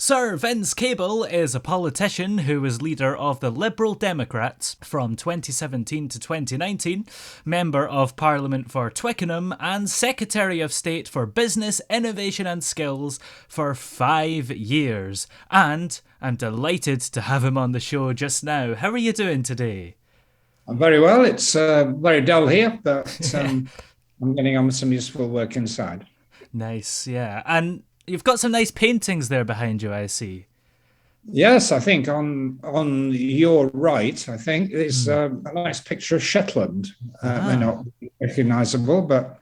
Sir Vince Cable is a politician who was leader of the Liberal Democrats from 2017 to 2019, Member of Parliament for Twickenham, and Secretary of State for Business, Innovation and Skills for 5 years. And I'm delighted to have him on the show just now. How are you doing today? I'm very well. It's very dull here, but I'm getting on with some useful work inside. Nice, yeah. And you've got some nice paintings there behind you, I see. Yes, I think on your right, I think is Hmm. a nice picture of Shetland. They're Ah. not recognisable, but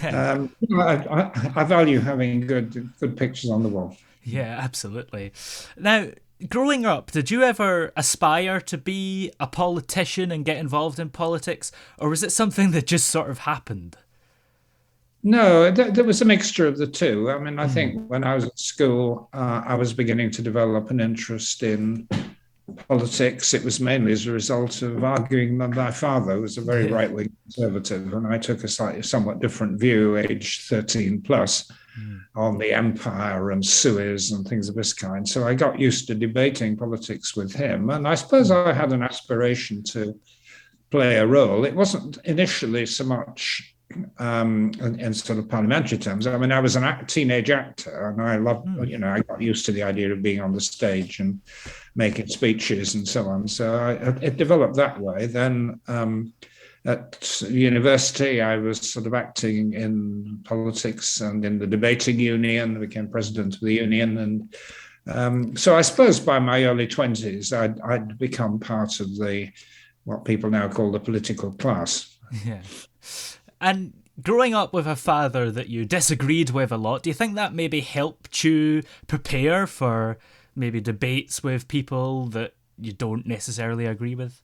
I value having good pictures on the wall. Yeah, absolutely. Now, growing up, did you ever aspire to be a politician and get involved in politics, or was it something that just sort of happened? No, there was a mixture of the two. I mean, I Hmm. think when I was at school, I was beginning to develop an interest in politics. It was mainly as a result of arguing that my father was a very Yeah. right-wing conservative, and I took a slightly somewhat different view, age 13 plus, Hmm. on the empire and Suez and things of this kind. So I got used to debating politics with him, and I suppose Hmm. I had an aspiration to play a role. It wasn't initially so much in sort of parliamentary terms. I mean, I was a teenage actor, and I loved, Hmm. I got used to the idea of being on the stage and making speeches and so on. So it developed that way. Then at university, I was sort of acting in politics and in the debating union. I became president of the union, and so I suppose by my early 20s, I'd become part of the what people now call the political class. Yeah. And growing up with a father that you disagreed with a lot, do you think that maybe helped you prepare for maybe debates with people that you don't necessarily agree with?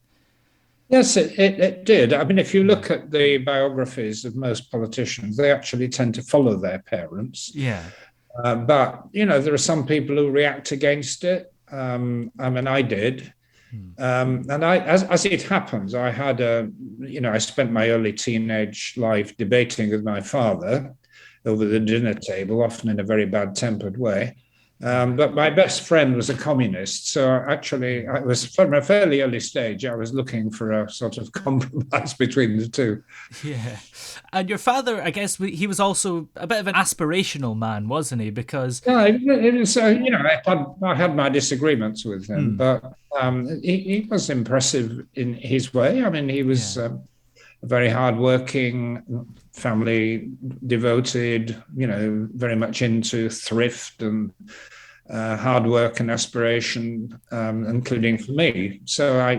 Yes, it did. I mean, if you Hmm. look at the biographies of most politicians, they actually tend to follow their parents. Yeah. But, there are some people who react against it. I mean, I did. Hmm. And as it happens, I spent my early teenage life debating with my father over the dinner table, often in a very bad tempered way. Yeah. But my best friend was a communist. So actually, Hmm. I was from a fairly early stage, I was looking for a sort of compromise between the two. Yeah. And your father, I guess he was also a bit of an aspirational man, wasn't he? Because, Yeah, it was, I had my disagreements with him, hmm, but he was impressive in his way. I mean, he was yeah. very hardworking, family devoted, very much into thrift and hard work and aspiration, including for me. So I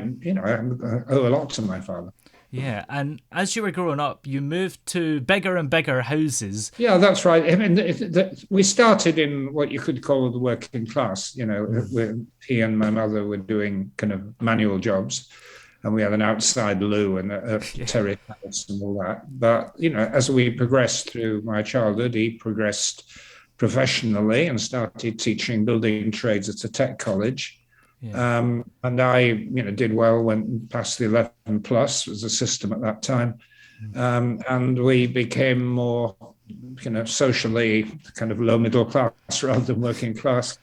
owe a lot to my father. Yeah. And as you were growing up, you moved to bigger and bigger houses. Yeah, that's right. I mean, we started in what you could call the working class. Hmm. He and my mother were doing kind of manual jobs, and we had an outside loo and a Yeah. terrace house and all that. But as we progressed through my childhood, he progressed professionally and started teaching building trades at a tech college. Yeah. And I, did well, went past the 11 plus, was a system at that time. Hmm. And we became more, socially kind of low middle class rather than working class,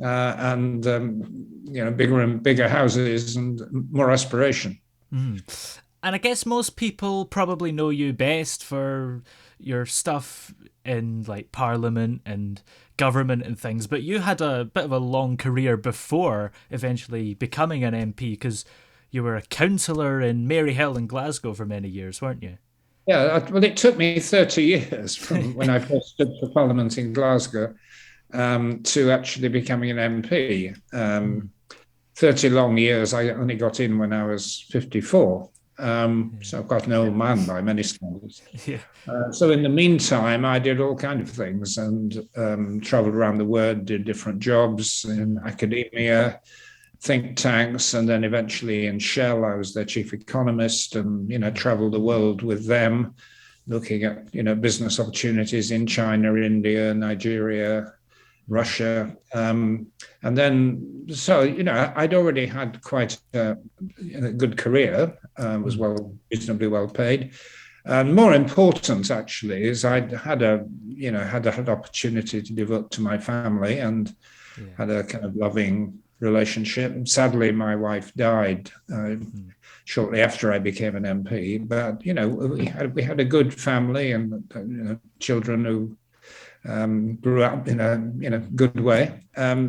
and bigger and bigger houses and more aspiration. Hmm. And I guess most people probably know you best for your stuff in like Parliament and government and things, but you had a bit of a long career before eventually becoming an MP because you were a councillor in Maryhill in Glasgow for many years, weren't you? Yeah, well, it took me 30 years from when I first stood for Parliament in Glasgow to actually becoming an MP. Hmm. 30 long years. I only got in when I was 54. So I'm quite an old man by many standards. Yeah. So in the meantime, I did all kinds of things and traveled around the world, did different jobs in Hmm. academia, think tanks, and then eventually in Shell, I was their chief economist and, Hmm. traveled the world with them, looking at, business opportunities in China, India, Nigeria, Hmm. Russia. And then, so, I'd already had quite a good career, was Hmm. reasonably well paid. And more important, actually, is I'd had had opportunity to devote to my family, and Yeah. had a kind of loving relationship. Sadly, my wife died shortly after I became an MP. But we had a good family and children who grew up in a good way.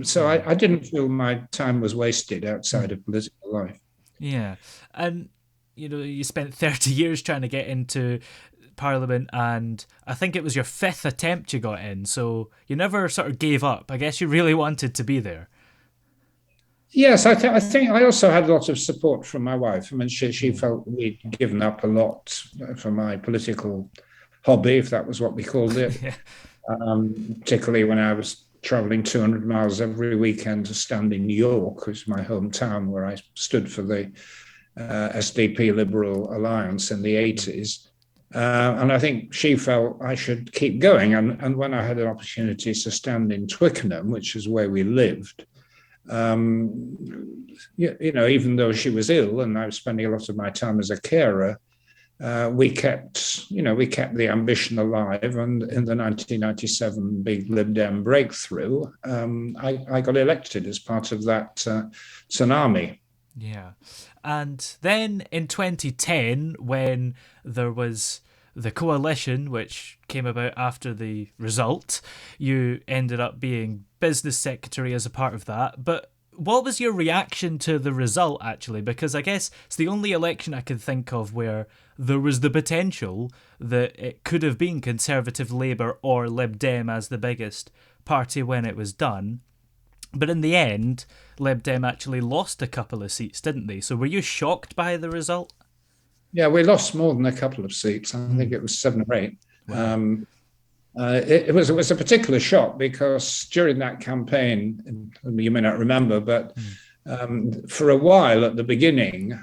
So Yeah. I didn't feel my time was wasted outside Mm. of political life. Yeah. And you spent 30 years trying to get into Parliament, and I think it was your fifth attempt you got in, so you never sort of gave up. I guess you really wanted to be there. Yes, I think I also had a lot of support from my wife. I mean, she Mm. felt we'd given up a lot for my political hobby, if that was what we called it. Yeah. Particularly when I was traveling 200 miles every weekend to stand in York, which is my hometown, where I stood for the SDP Liberal Alliance in the 80s. And I think she felt I should keep going. And when I had an opportunity to stand in Twickenham, which is where we lived, even though she was ill and I was spending a lot of my time as a carer, we kept the ambition alive. And in the 1997 big Lib Dem breakthrough, I got elected as part of that tsunami. Yeah. And then in 2010, when there was the coalition, which came about after the result, you ended up being business secretary as a part of that. But what was your reaction to the result, actually? Because I guess it's the only election I can think of where there was the potential that it could have been Conservative Labour or Lib Dem as the biggest party when it was done. But in the end, Lib Dem actually lost a couple of seats, didn't they? So were you shocked by the result? Yeah, we lost more than a couple of seats. I think it was 7 or 8. Wow. It was a particular shock because during that campaign, you may not remember, but for a while at the beginning,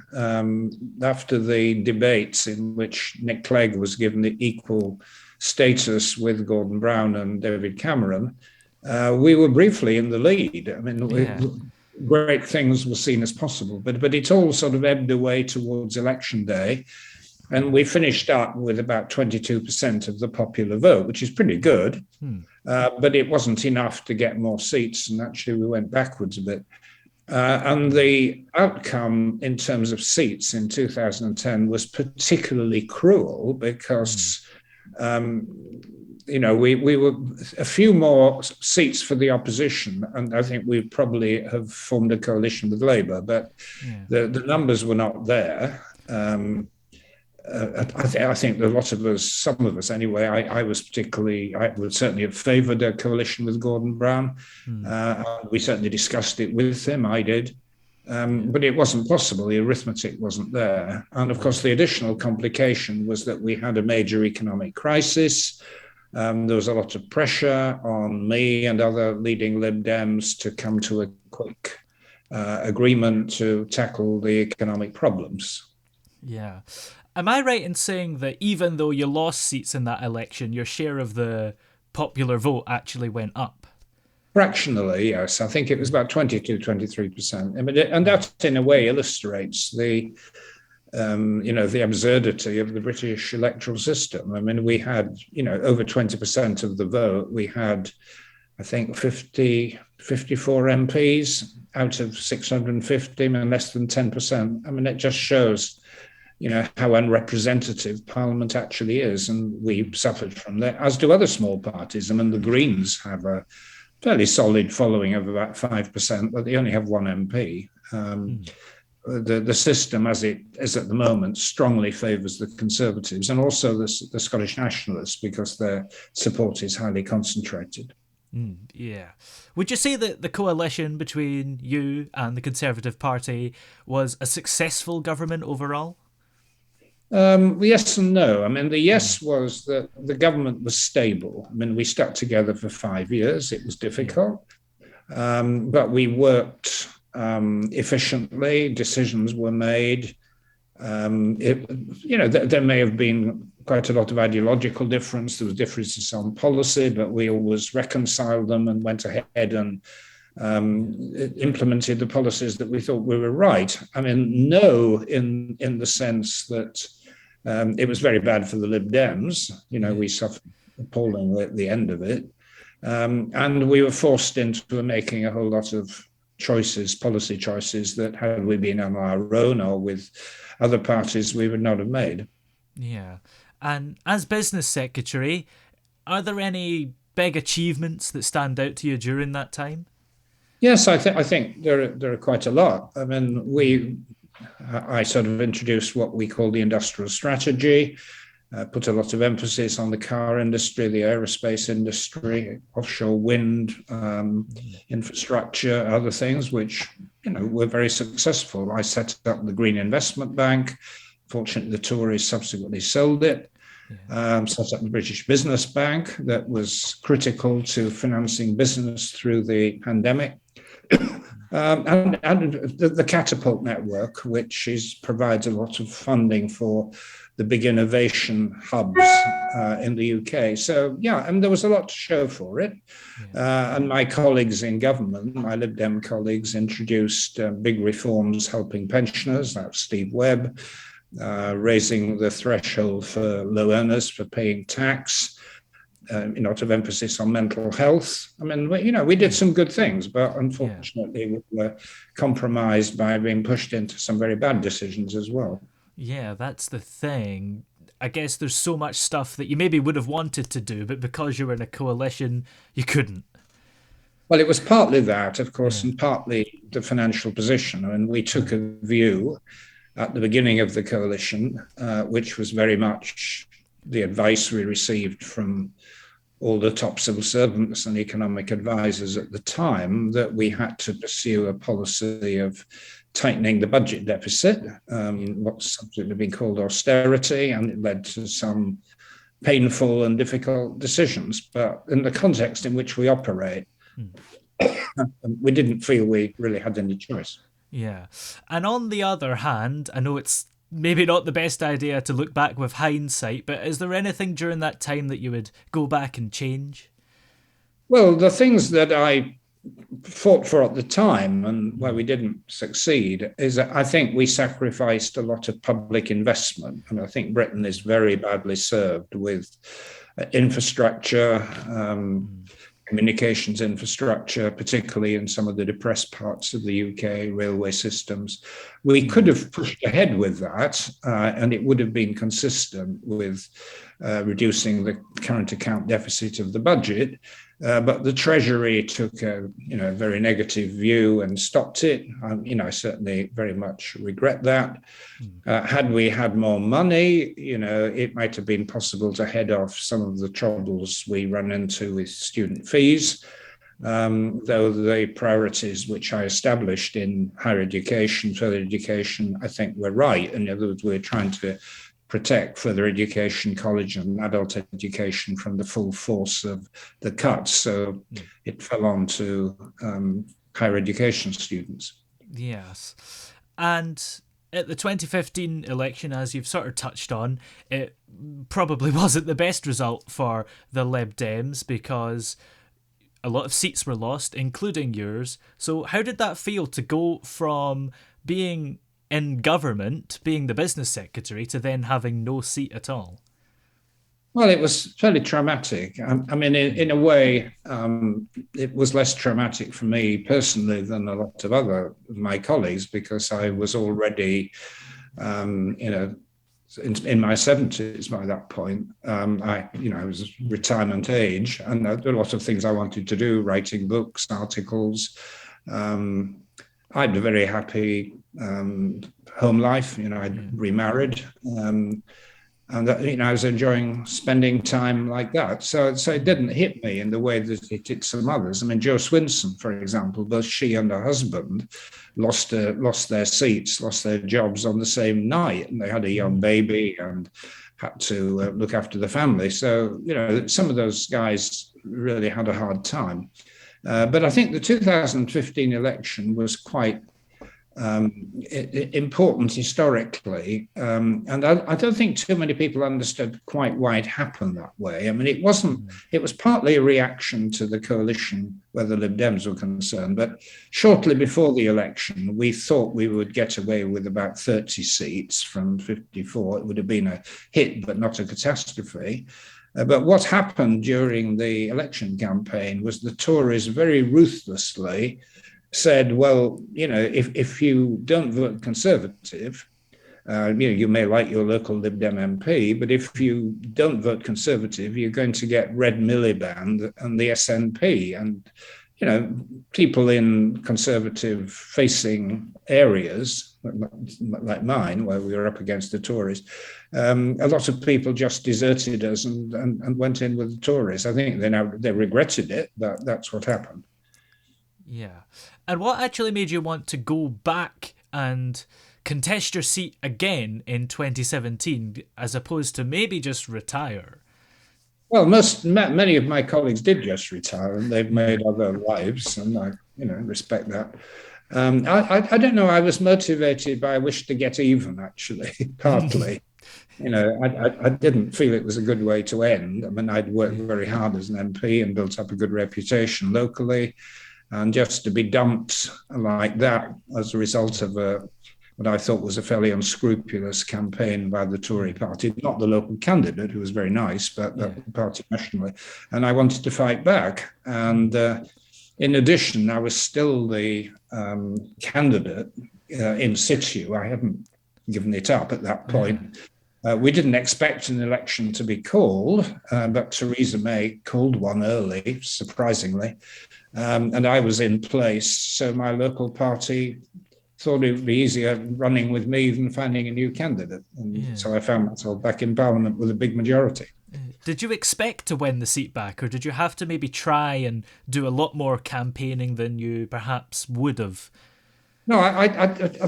after the debates in which Nick Clegg was given the equal status with Gordon Brown and David Cameron, we were briefly in the lead. I mean, Yeah. great things were seen as possible, but it all sort of ebbed away towards election day. And we finished up with about 22% of the popular vote, which is pretty good. But it wasn't enough to get more seats. And actually, we went backwards a bit. And the outcome in terms of seats in 2010 was particularly cruel because we were a few more seats for the opposition, and I think we probably have formed a coalition with Labour, but Yeah. the numbers were not there. I think a lot of us, some of us anyway, I would certainly have favoured a coalition with Gordon Brown. We certainly discussed it with him, I did. But it wasn't possible. The arithmetic wasn't there. And of course, the additional complication was that we had a major economic crisis. There was a lot of pressure on me and other leading Lib Dems to come to a quick agreement to tackle the economic problems. Yeah. Am I right in saying that even though you lost seats in that election, your share of the popular vote actually went up? Fractionally, yes. I think it was about 22, 23%. I mean, and that in a way illustrates the absurdity of the British electoral system. I mean, we had, over 20% of the vote. We had, I think, 54 MPs out of 650, and less than 10%. I mean, it just shows, how unrepresentative Parliament actually is. And we suffered from that, as do other small parties. I mean, the Greens have a fairly solid following of about 5%, but they only have one MP. The system, as it is at the moment, strongly favours the Conservatives and also the Scottish Nationalists because their support is highly concentrated. Yeah. Would you say that the coalition between you and the Conservative Party was a successful government overall? Yes and no. I mean, the yes was that the government was stable. I mean, we stuck together for 5 years. It was difficult, but we worked efficiently. Decisions were made. There may have been quite a lot of ideological difference. There was differences on policy, but we always reconciled them and went ahead and implemented the policies that we thought we were right. I mean, no, in the sense that it was very bad for the Lib Dems. We suffered appallingly at the end of it. And we were forced into making a whole lot of choices, policy choices, that had we been on our own or with other parties, we would not have made. Yeah. And as business secretary, are there any big achievements that stand out to you during that time? Yes, I think there are quite a lot. I mean, I sort of introduced what we call the industrial strategy, put a lot of emphasis on the car industry, the aerospace industry, offshore wind, infrastructure, other things, which were very successful. I set up the Green Investment Bank. Fortunately, the Tories subsequently sold it. Yeah. Set up the British Business Bank that was critical to financing business through the pandemic. And the Catapult Network, which provides a lot of funding for the big innovation hubs in the UK. So, yeah, and there was a lot to show for it. Yeah. And my colleagues in government, my Lib Dem colleagues, introduced big reforms helping pensioners. That's Steve Webb, raising the threshold for low earners for paying tax. Lot of emphasis on mental health. I mean, we did some good things, but Yeah. unfortunately, we were compromised by being pushed into some very bad decisions as well. Yeah, that's the thing. I guess there's so much stuff that you maybe would have wanted to do, but because you were in a coalition, you couldn't. Well, it was partly that, of course, Yeah. and partly the financial position. I mean, we took Mm. a view at the beginning of the coalition, which was very much the advice we received from all the top civil servants and economic advisors at the time, that we had to pursue a policy of tightening the budget deficit, what's subsequently been called austerity, and it led to some painful and difficult decisions. But in the context in which we operate, Mm. we didn't feel we really had any choice. Yeah. And on the other hand, I know it's maybe not the best idea to look back with hindsight, but is there anything during that time that you would go back and change? Well, the things that I fought for at the time and where Mm. we didn't succeed is that I think we sacrificed a lot of public investment. And I think Britain is very badly served with infrastructure, Mm. communications infrastructure, particularly in some of the depressed parts of the UK, railway systems. We could Yeah. have pushed ahead with that, and it would have been consistent with reducing the current account deficit of the budget. But the Treasury took a very negative view and stopped it. I certainly very much regret that. Mm. Had we had more money, it might have been possible to head off some of the troubles we run into with student fees. Though the priorities which I established in higher education, further education, I think were right. In other words, we're trying to protect further education, college and adult education from the full force of the cuts. So it fell on to higher education students. Yes. And at the 2015 election, as you've sort of touched on, it probably wasn't the best result for the Lib Dems because a lot of seats were lost, including yours. So, how did that feel to go from being in government, being the business secretary, to then having no seat at all? Well, it was fairly traumatic. I mean, in a way, it was less traumatic for me personally than a lot of other of my colleagues because I was already, in my 70s by that point. I was retirement age, and there were a lot of things I wanted to do, writing books, articles. I had a very happy home life. I'd remarried. And I was enjoying spending time like that. So it didn't hit me in the way that it hit some others. I mean, Jo Swinson, for example, both she and her husband lost their seats, lost their jobs on the same night, and they had a young baby and had to look after the family. So some of those guys really had a hard time. But I think the 2015 election was quite important historically, and I don't think too many people understood quite why it happened that way. I mean, it was partly a reaction to the coalition where the Lib Dems were concerned, but shortly before the election, we thought we would get away with about 30 seats from 54. It would have been a hit, but not a catastrophe. But what happened during the election campaign was the Tories very ruthlessly said, well, if you don't vote Conservative, you may like your local Lib Dem MP, but if you don't vote Conservative, you're going to get Red Miliband and the SNP. And, people in Conservative-facing areas, like mine, where we were up against the Tories, a lot of people just deserted us and went in with the Tories. I think they regretted it, but that's what happened. Yeah. And what actually made you want to go back and contest your seat again in 2017 as opposed to maybe just retire? Well, many of my colleagues did just retire, and they've made other lives, and I, respect that. I don't know. I was motivated by a wish to get even, actually, partly. I didn't feel it was a good way to end. I mean, I'd worked very hard as an MP and built up a good reputation locally, and just to be dumped like that as a result of what I thought was a fairly unscrupulous campaign by the Tory party, not the local candidate, who was very nice, but the party nationally. And I wanted to fight back. And in addition, I was still the candidate in situ. I hadn't given it up at that point. We didn't expect an election to be called, but Theresa May called one early, surprisingly. And I was in place. So my local party thought it would be easier running with me than finding a new candidate. And so I found myself back in Parliament with a big majority. Did you expect to win the seat back, or did you have to maybe try and do a lot more campaigning than you perhaps would have? No,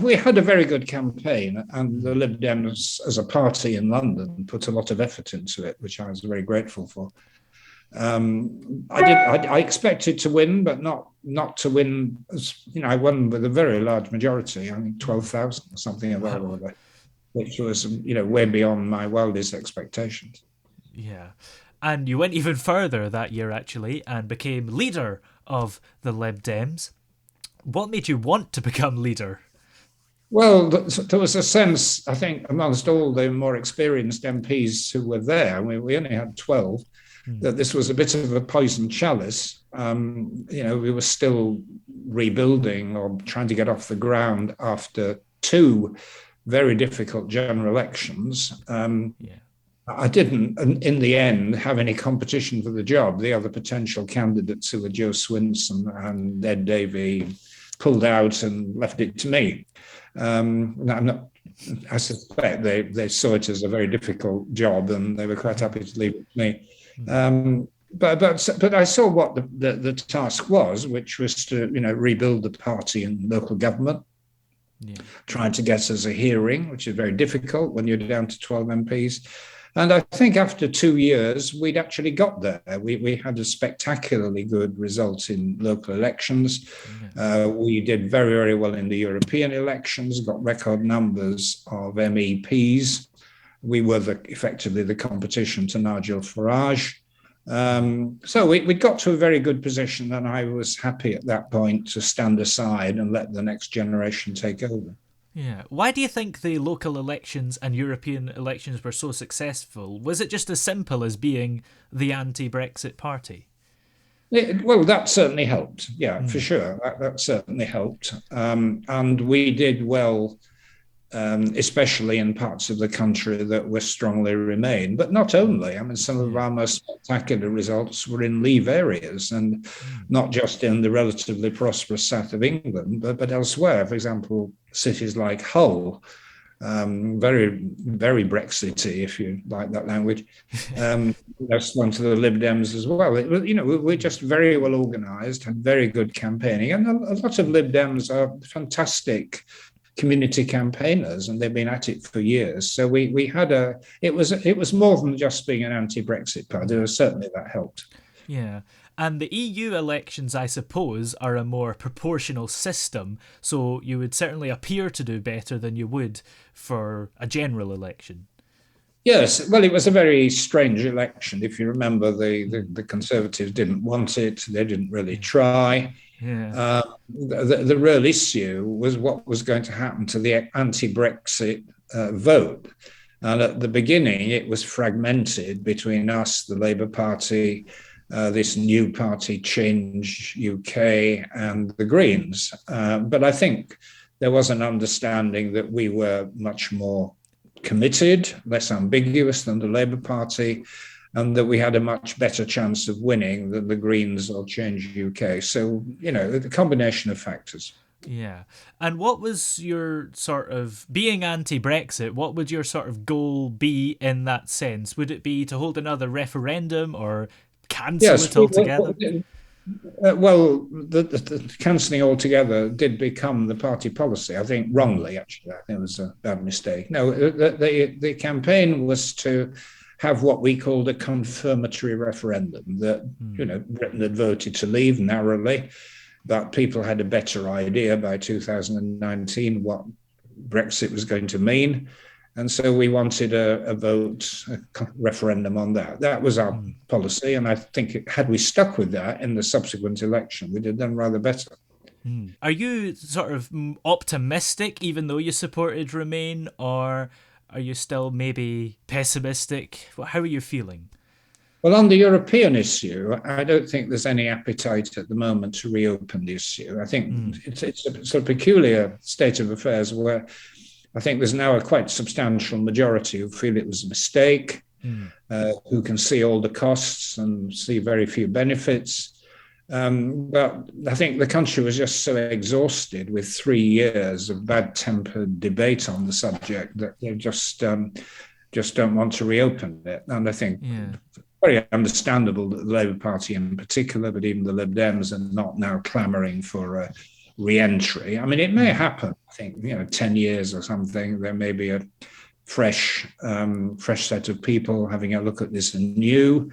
we had a very good campaign, and the Lib Dems as a party in London put a lot of effort into it, which I was very grateful for. I expected to win, but not to win. I won with a very large majority. I think 12,000 or something of that order, which was way beyond my wildest expectations. Yeah, and you went even further that year actually, and became leader of the Lib Dems. What made you want to become leader? Well, there was a sense, I think, amongst all the more experienced MPs who were there. We only had 12. That this was a bit of a poisoned chalice. We were still rebuilding or trying to get off the ground after two very difficult general elections. I didn't, in the end, have any competition for the job. The other potential candidates, who were Joe Swinson and Ed Davey, pulled out and left it to me. I suspect they saw it as a very difficult job, and they were quite happy to leave it to me. But I saw what the task was, which was to rebuild the party and local government, trying to get us a hearing, which is very difficult when you're down to 12 MPs. And I think after 2 years, we'd actually got there. We had a spectacularly good result in local elections. We did very, very well in the European elections, got record numbers of MEPs. We were effectively the competition to Nigel Farage. So we got to a very good position, and I was happy at that point to stand aside and let the next generation take over. Yeah. Why do you think the local elections and European elections were so successful? Was it just as simple as being the anti-Brexit party? Well, that certainly helped. Yeah, for sure. That certainly helped. And we did well, especially in parts of the country that were strongly Remain. But not only. I mean, some of our most spectacular results were in Leave areas, and not just in the relatively prosperous south of England, but elsewhere. For example, cities like Hull, very, very Brexity, if you like that language. That's one to the Lib Dems as well. We're just very well organised, had very good campaigning, and a lot of Lib Dems are fantastic community campaigners, and they've been at it for years. So we had it was more than just being an anti-Brexit party. Certainly that helped. Yeah. And the EU elections, I suppose, are a more proportional system, so you would certainly appear to do better than you would for a general election. Yes, well, it was a very strange election. If you remember, the Conservatives didn't want it. They didn't really try. Yeah. The real issue was what was going to happen to the anti-Brexit vote. And at the beginning, it was fragmented between us, the Labour Party, this new party, Change UK, and the Greens. But I think there was an understanding that we were much more committed, less ambiguous than the Labour Party, and that we had a much better chance of winning than the Greens or Change UK. So, the combination of factors. Yeah. And what was your sort of, being anti-Brexit, what would your sort of goal be in that sense? Would it be to hold another referendum or cancel Yes, it altogether? the cancelling altogether did become the party policy. I think wrongly, actually. I think it was a bad mistake. No, the campaign was to have what we called a confirmatory referendum, that Britain had voted to leave narrowly, but people had a better idea by 2019 what Brexit was going to mean. And so we wanted a vote, a referendum on that. That was our policy. And I think had we stuck with that in the subsequent election, we'd have done rather better. Are you sort of optimistic, even though you supported Remain, or are you still maybe pessimistic? How are you feeling? Well, on the European issue, I don't think there's any appetite at the moment to reopen the issue. I think it's a sort of peculiar state of affairs where I think there's now a quite substantial majority who feel it was a mistake, who can see all the costs and see very few benefits. But I think the country was just so exhausted with 3 years of bad-tempered debate on the subject that they just don't want to reopen it. And I think very understandable that the Labour Party in particular, but even the Lib Dems, are not now clamouring for re-entry. I mean, it may happen. I think 10 years or something, there may be a fresh set of people having a look at this anew,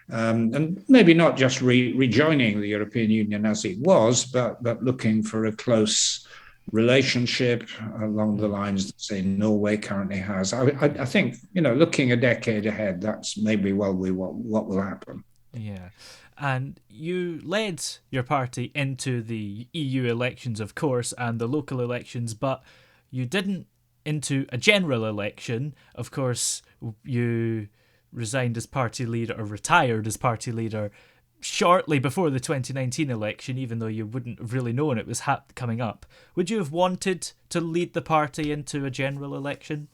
and maybe not just rejoining the European Union as it was, but looking for a close relationship along the lines that, say, Norway currently has. I think looking a decade ahead, that's maybe what will happen. Yeah. And you led your party into the EU elections, of course, and the local elections, but you didn't into a general election. Of course, you resigned as party leader, or retired as party leader, shortly before the 2019 election, even though you wouldn't have really known it was coming up. Would you have wanted to lead the party into a general election?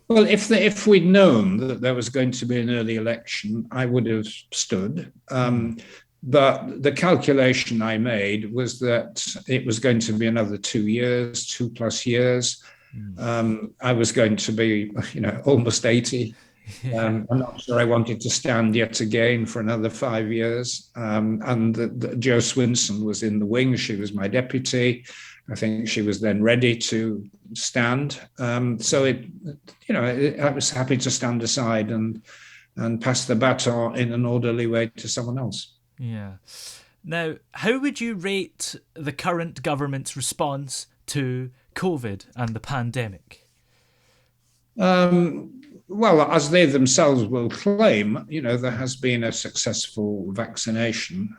Well, if we'd known that there was going to be an early election, I would have stood. But the calculation I made was that it was going to be another 2 years, 2+ years. I was going to be, almost 80. I'm not sure I wanted to stand yet again for another 5 years. And Jo Swinson was in the wing. She was my deputy. I think she was then ready to stand. So I was happy to stand aside and pass the baton in an orderly way to someone else. Yeah. Now, how would you rate the current government's response to COVID and the pandemic? Well, as they themselves will claim, there has been a successful vaccination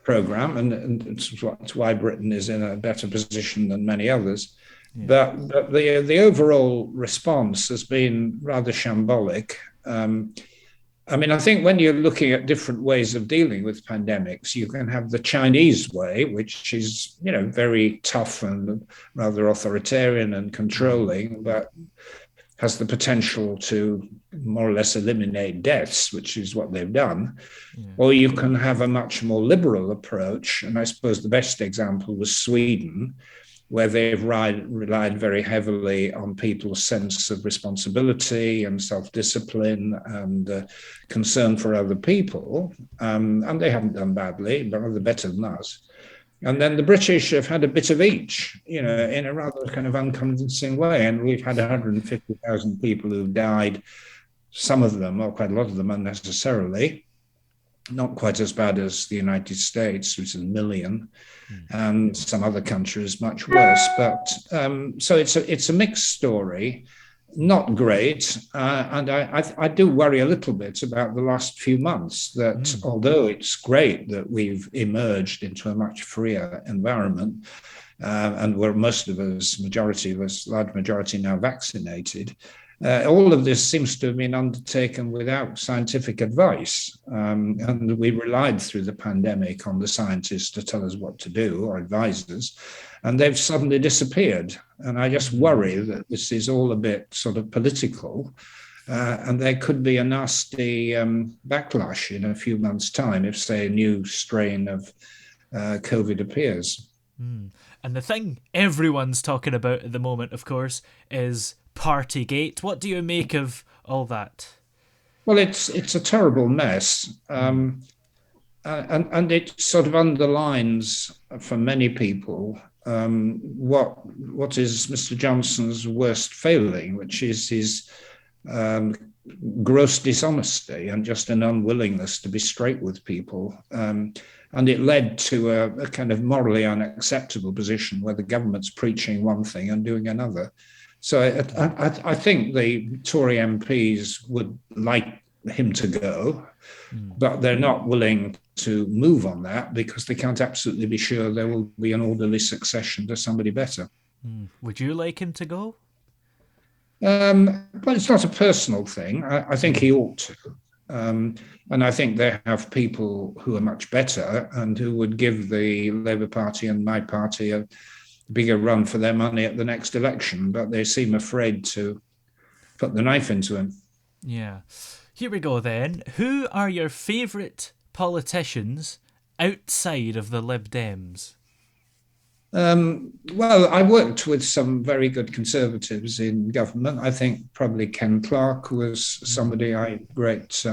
program, and it's why Britain is in a better position than many others. Yeah. But the overall response has been rather shambolic. I think when you're looking at different ways of dealing with pandemics, you can have the Chinese way, which is, very tough and rather authoritarian and controlling, but has the potential to more or less eliminate deaths, which is what they've done. Yeah. Or you can have a much more liberal approach. And I suppose the best example was Sweden, where they've relied very heavily on people's sense of responsibility and self-discipline and concern for other people. And they haven't done badly, but rather better than us. And then the British have had a bit of each, in a rather kind of unconvincing way. And we've had 150,000 people who've died, some of them, or quite a lot of them unnecessarily, not quite as bad as the United States, which is 1 million, and some other countries much worse. But so it's a mixed story. Not great. And I do worry a little bit about the last few months that although it's great that we've emerged into a much freer environment and where most of us, large majority now vaccinated, all of this seems to have been undertaken without scientific advice. And we relied through the pandemic on the scientists to tell us what to do or advise us. And they've suddenly disappeared. And I just worry that this is all a bit sort of political. And there could be a nasty backlash in a few months' time if, say, a new strain of COVID appears. And the thing everyone's talking about at the moment, of course, is Partygate. What do you make of all that? Well, it's a terrible mess, and it sort of underlines for many people what is Mr. Johnson's worst failing, which is his gross dishonesty and just an unwillingness to be straight with people. And it led to a kind of morally unacceptable position where the government's preaching one thing and doing another. So I think the Tory MPs would like him to go, but they're not willing to move on that because they can't absolutely be sure there will be an orderly succession to somebody better. Would you like him to go? But it's not a personal thing. I think he ought to. And I think they have people who are much better and who would give the Labour Party and my party a bigger run for their money at the next election, but they seem afraid to put the knife into him. Yeah. Here we go then. Who are your favourite politicians outside of the Lib Dems? Well, I worked with some very good Conservatives in government. I think probably Ken Clarke was somebody I had great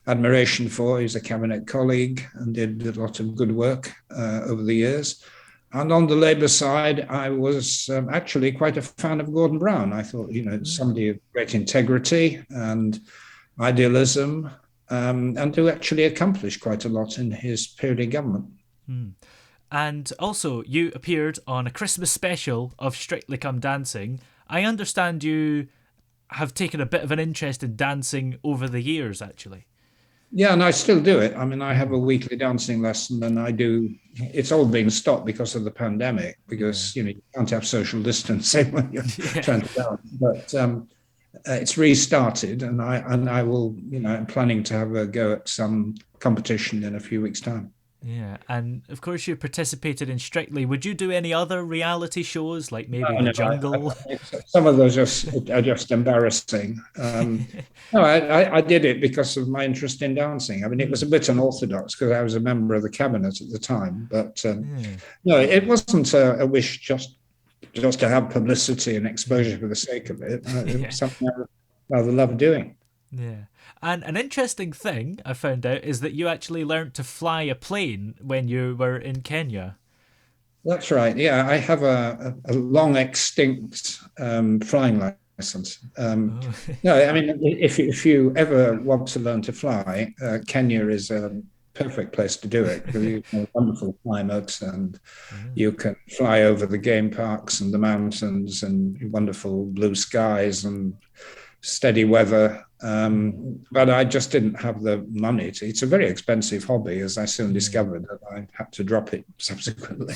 admiration for. He's a cabinet colleague and did a lot of good work over the years. And on the Labour side, I was actually quite a fan of Gordon Brown. I thought, somebody of great integrity and idealism, and who actually accomplished quite a lot in his period in government. And also, you appeared on a Christmas special of Strictly Come Dancing. I understand you have taken a bit of an interest in dancing over the years, actually. Yeah, and I still do it. I mean, I have a weekly dancing lesson, and I do. It's all been stopped because of the pandemic, because you can't have social distancing when you're trying to dance. But it's restarted, and I will. I'm planning to have a go at some competition in a few weeks' time. Yeah, and of course you participated in Strictly. Would you do any other reality shows, like maybe The Jungle? Some of those are just embarrassing. No, I did it because of my interest in dancing. I mean, it was a bit unorthodox because I was a member of the cabinet at the time. But no, it wasn't a wish just to have publicity and exposure for the sake of it. It was something I rather loved doing. Yeah. And an interesting thing I found out is that you actually learned to fly a plane when you were in Kenya. That's right. Yeah, I have a long extinct flying license. No, I mean, if you ever want to learn to fly, Kenya is a perfect place to do it because you have wonderful climate and you can fly over the game parks and the mountains and wonderful blue skies and steady weather. But I just didn't have the money it's a very expensive hobby, as I soon discovered that I had to drop it subsequently.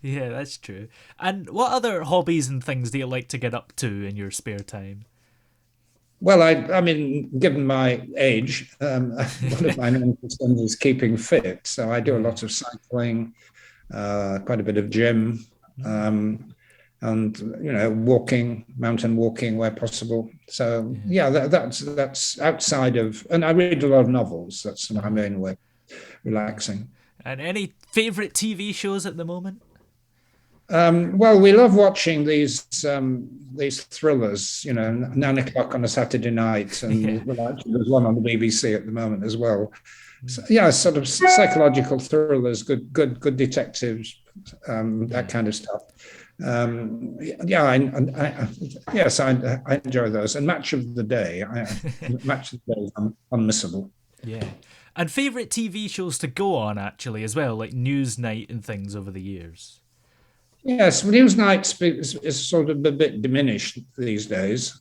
Yeah, that's true. And what other hobbies and things do you like to get up to in your spare time? Well, I mean, given my age, one of my main concerns is keeping fit. So I do a lot of cycling, quite a bit of gym, and walking, mountain walking where possible. So that's outside of, and I read a lot of novels. That's my main way, relaxing. And any favourite TV shows at the moment? Well, we love watching these thrillers, 9 o'clock on a Saturday night, and there's one on the BBC at the moment as well. So, sort of psychological thrillers, good detectives, that kind of stuff. Yes, I enjoy those. And Match of the Day, Match of the Day is unmissable. Yeah. And favourite TV shows to go on, actually, as well, like Newsnight and things over the years? Yes, Newsnight is sort of a bit diminished these days.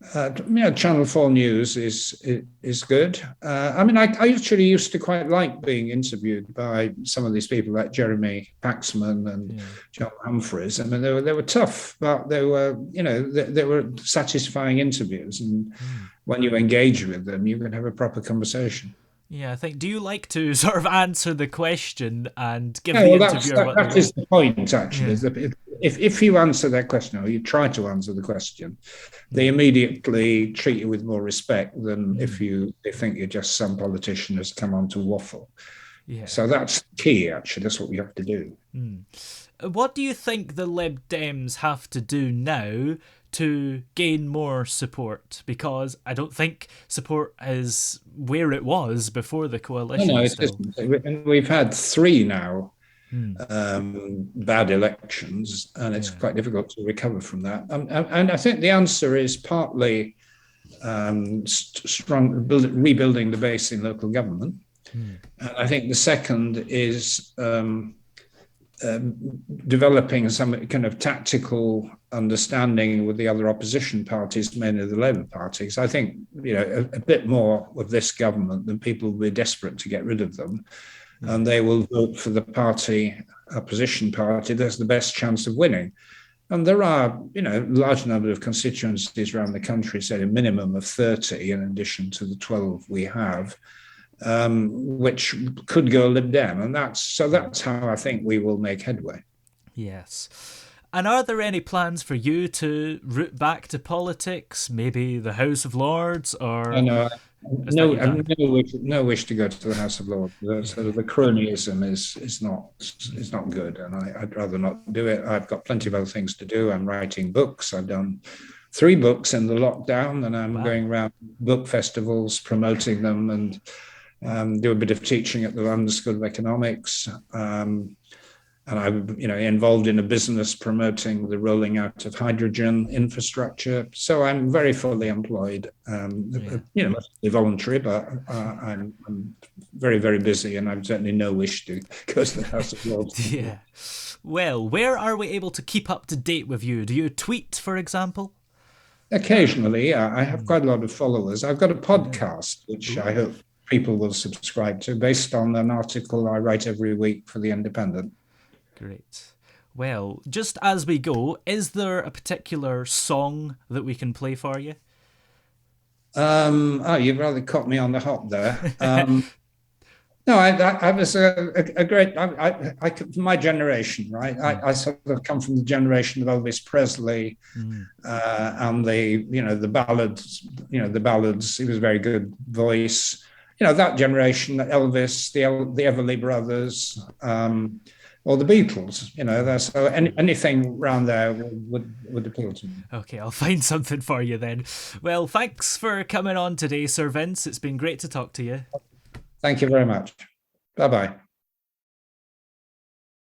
Channel 4 News is good. I actually used to quite like being interviewed by some of these people like Jeremy Paxman and John Humphreys. I mean, they were tough, but they were satisfying interviews. And when you engage with them, you can have a proper conversation. Yeah, I think. Do you like to sort of answer the question and give Yeah, the well, interviewer what they that is want? the point, actually. Yeah. Is that if you answer that question or you try to answer the question, they Mm. immediately treat you with more respect than if Mm. they think you're just some politician who's come on to waffle. Yeah. So that's key, actually. That's what we have to do. Mm. What do you think the Lib Dems have to do now to gain more support? Because I don't think support is where it was before the No, coalition it's just, still. and we've had three now Mm. bad elections, and it's Yeah. quite difficult to recover from that. And I think the answer is partly rebuilding the base in local government. Mm. And I think the second is developing some kind of tactical understanding with the other opposition parties, mainly the Labour Party. So I think a bit more of this government than people will be desperate to get rid of them, Yeah. and they will vote for the opposition party that's the best chance of winning. And there are, large number of constituencies around the country, say a minimum of 30 in addition to the 12 we have, which could go Lib Dem. And that's how I think we will make headway. Yes. And are there any plans for you to root back to politics? Maybe the House of Lords, I or know. is that you done? No wish to go to the House of Lords. Sort of the cronyism is not good, and I'd rather not do it. I've got plenty of other things to do. I'm writing books. I've done 3 books in the lockdown, and I'm Wow. going around book festivals promoting them, and do a bit of teaching at the London School of Economics. And I'm, involved in a business promoting the rolling out of hydrogen infrastructure. So I'm very fully employed. Mostly voluntary, but I'm very, very busy, and I've certainly no wish to go to the House of Lords. Yeah. Well, where are we able to keep up to date with you? Do you tweet, for example? Occasionally, yeah, I have Mm. quite a lot of followers. I've got a Yeah. podcast, which I Ooh, hope people will subscribe to, based on an article I write every week for The Independent. great. Well, just as we go, is there a particular song that we can play for you? You've rather caught me on the hop there. No, I was a great. My generation, right? Mm. I sort of come from the generation of Elvis Presley, Mm. and the ballads. The ballads. He was a very good voice. That generation, Elvis, the Everly Brothers, or the Beatles. So anything around there would appeal to me. Okay, I'll find something for you then. Well, thanks for coming on today, Sir Vince. It's been great to talk to you. Thank you very much. Bye bye.